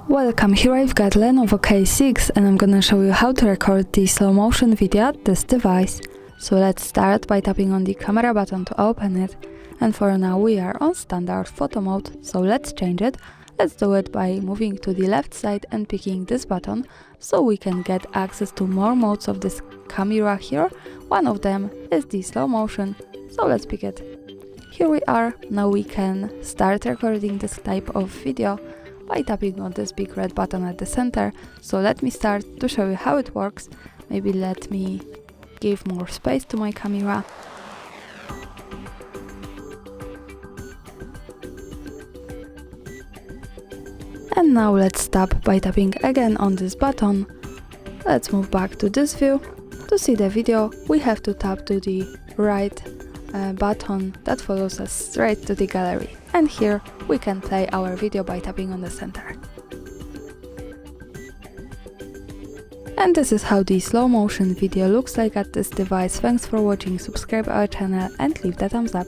Welcome, here I've got Lenovo K6 and I'm gonna show you how to record the slow motion video at this device. So let's start by tapping on the camera button to open it, and for now we are on standard photo mode, so let's change it. Let's do it by moving to the left side and picking this button, so we can get access to more modes of this camera here. One of them is the slow motion, so let's pick it. Here we are, now we can start recording this type of video by tapping on this big red button at the center. So let me start to show you how it works. Maybe let me give more space to my camera. And now let's stop by tapping again on this button. Let's move back to this view. To see the video, we have to tap to the right button that follows us straight to the gallery. And here we can play our video by tapping on the center. And this is how the slow motion video looks like at this device. Thanks for watching, subscribe our channel and leave the thumbs up.